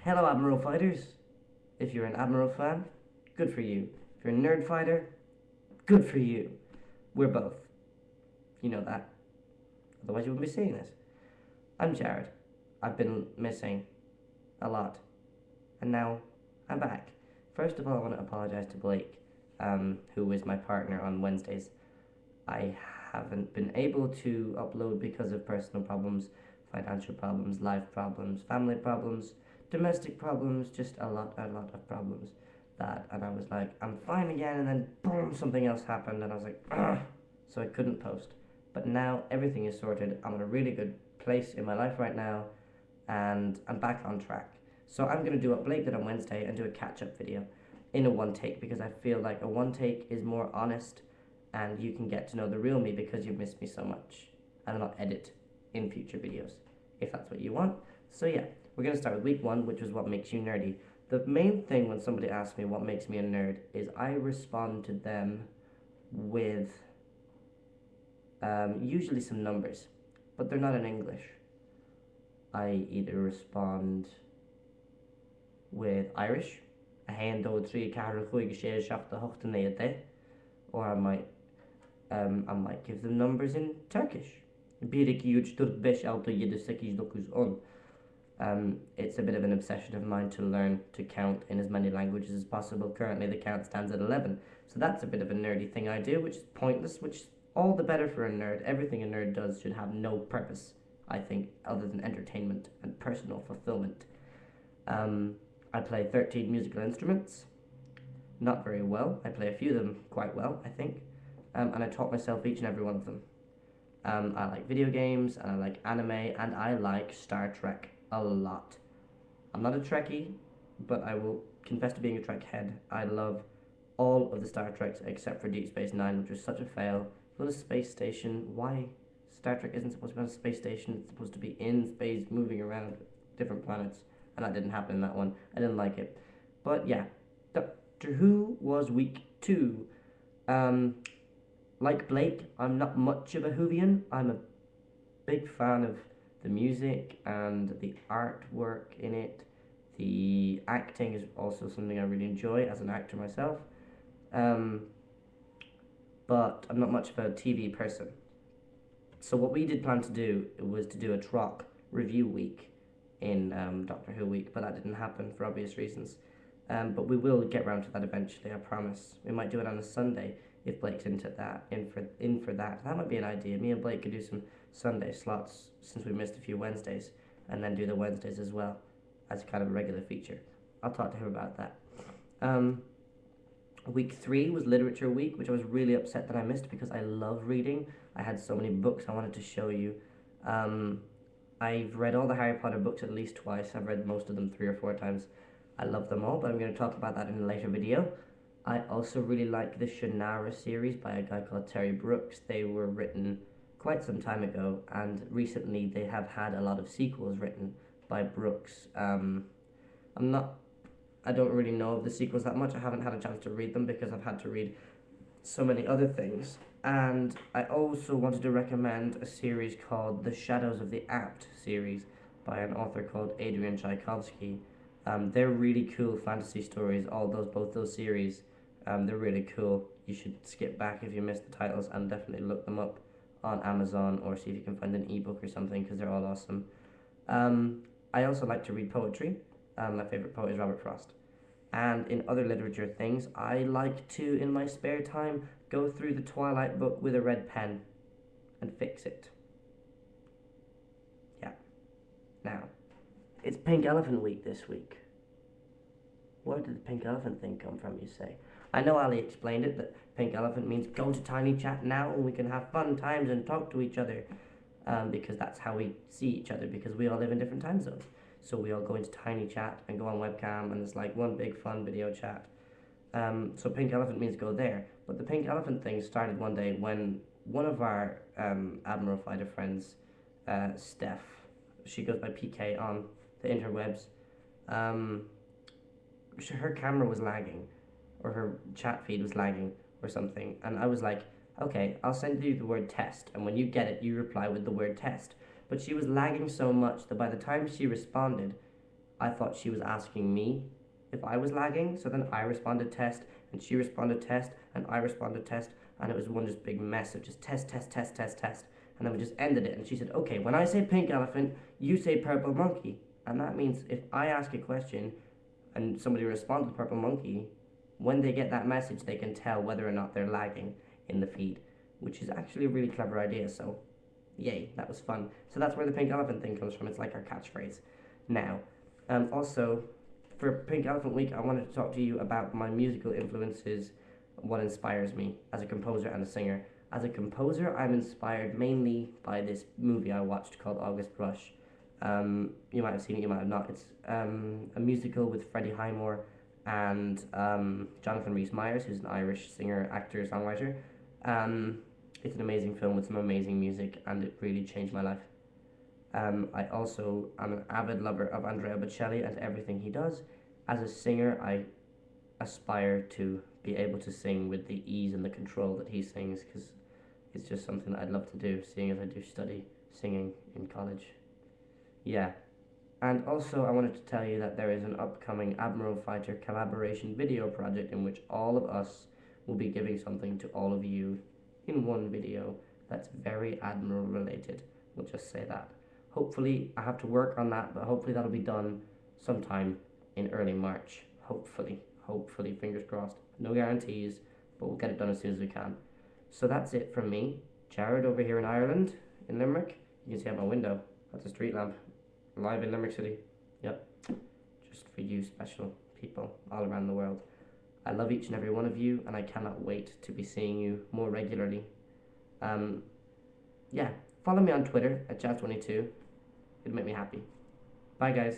Hello, Admiral Fighters. If you're an Admiral fan, good for you. If you're a nerd fighter, good for you. We're both. You know that. Otherwise, you wouldn't be seeing this. I'm Jared. I've been missing a lot. And now I'm back. First of all, I want to apologize to Blake, who is my partner on Wednesdays. I haven't been able to upload because of personal problems, financial problems, life problems, family problems, domestic problems, just a lot of problems. And I was like, I'm fine again, and then boom, something else happened, and I was like, ugh, so I couldn't post. But now everything is sorted. I'm in a really good place in my life right now, and I'm back on track. So I'm gonna do what Blake did on Wednesday and do a catch-up video in a one take because I feel like a one take is more honest and you can get to know the real me because you've missed me so much. And I'll not edit in future videos if that's what you want. So yeah, we're going to start with week 1, which is what makes you nerdy. The main thing when somebody asks me what makes me a nerd is I respond to them with usually some numbers, but they're not in English. I either respond with Irish, a hand or three or I might give them numbers in Turkish. It's a bit of an obsession of mine to learn to count in as many languages as possible. Currently the count stands at 11. So that's a bit of a nerdy thing I do, which is pointless, which is all the better for a nerd. Everything a nerd does should have no purpose, I think, other than entertainment and personal fulfillment. I play 13 musical instruments. Not very well. I play a few of them quite well, I think. And I taught myself each and every one of them. I like video games, and I like anime, and I like Star Trek a lot. I'm not a Trekkie, but I will confess to being a Trek head. I love all of the Star Treks except for Deep Space Nine, which was such a fail. It was a space station. Why? Star Trek isn't supposed to be on a space station. It's supposed to be in space, moving around different planets, and that didn't happen in that one. I didn't like it. But yeah, Doctor Who was week 2. Like Blake, I'm not much of a Whovian. I'm a big fan of the music and the artwork in it. The acting is also something I really enjoy as an actor myself. But I'm not much of a TV person. So what we did plan to do was to do a Trock review week in Doctor Who week, but that didn't happen for obvious reasons. But we will get round to that eventually, I promise. We might do it on a Sunday if Blake's into that, in for that. That might be an idea. Me and Blake could do some Sunday slots since we missed a few Wednesdays, and then do the Wednesdays as well as kind of a regular feature. I'll talk to him about that. Week 3 was literature week, which I was really upset that I missed because I love reading. I had so many books I wanted to show you. I've read all the Harry Potter books at least twice. I've read most of them 3 or 4 times. I love them all, but I'm going to talk about that in a later video. I also really like the Shannara series by a guy called Terry Brooks. They were written quite some time ago, and recently they have had a lot of sequels written by Brooks. I don't really know of the sequels that much. I haven't had a chance to read them because I've had to read so many other things. And I also wanted to recommend a series called The Shadows of the Apt series by an author called Adrian Tchaikovsky. They're really cool fantasy stories, both those series. They're really cool. You should skip back if you missed the titles and definitely look them up on Amazon or see if you can find an ebook or something because they're all awesome. I also like to read poetry. My favorite poet is Robert Frost. And in other literature things, I like to, in my spare time, go through the Twilight book with a red pen and fix it. Yeah. Now, it's Pink Elephant Week this week. Where did the pink elephant thing come from, you say? I know Ali explained it, that pink elephant means go to Tiny Chat now and we can have fun times and talk to each other. Because that's how we see each other, because we all live in different time zones. So we all go into Tiny Chat and go on webcam, and it's like one big fun video chat. So pink elephant means go there. But the pink elephant thing started one day when one of our Admiral Fighter friends, Steph, she goes by PK on the interwebs, her camera was lagging, or her chat feed was lagging or something, and I was like, okay, I'll send you the word test, and when you get it, you reply with the word test. But she was lagging so much that by the time she responded, I thought she was asking me if I was lagging, so then I responded test, and she responded test, and I responded test, and it was one just big mess of just test, test, test, test, test. And then we just ended it, and she said, okay, when I say pink elephant, you say purple monkey. And that means if I ask a question and somebody responds with purple monkey, when they get that message, they can tell whether or not they're lagging in the feed, which is actually a really clever idea. So, yay, that was fun. So that's where the pink elephant thing comes from. It's like our catchphrase. Now, also, for Pink Elephant Week, I wanted to talk to you about my musical influences, what inspires me as a composer and a singer. As a composer, I'm inspired mainly by this movie I watched called August Rush. You might have seen it, you might have not. It's a musical with Freddie Highmore and Jonathan Rhys-Meyers, who's an Irish singer, actor, songwriter. It's an amazing film with some amazing music, and it really changed my life. I also am an avid lover of Andrea Bocelli and everything he does. As a singer, I aspire to be able to sing with the ease and the control that he sings, because it's just something that I'd love to do, seeing as I do study singing in college. Yeah. And also, I wanted to tell you that there is an upcoming Admiral Fighter collaboration video project in which all of us will be giving something to all of you in one video that's very Admiral related. We'll just say that. Hopefully, I have to work on that, but hopefully that'll be done sometime in early March. Hopefully, fingers crossed. No guarantees, but we'll get it done as soon as we can. So that's it from me, Jared, over here in Ireland, in Limerick. You can see out my window. That's a street lamp. Live in Limerick City. Yep. Just for you special people all around the world. I love each and every one of you, and I cannot wait to be seeing you more regularly. Yeah. Follow me on Twitter at Jazz22. It'll make me happy. Bye, guys.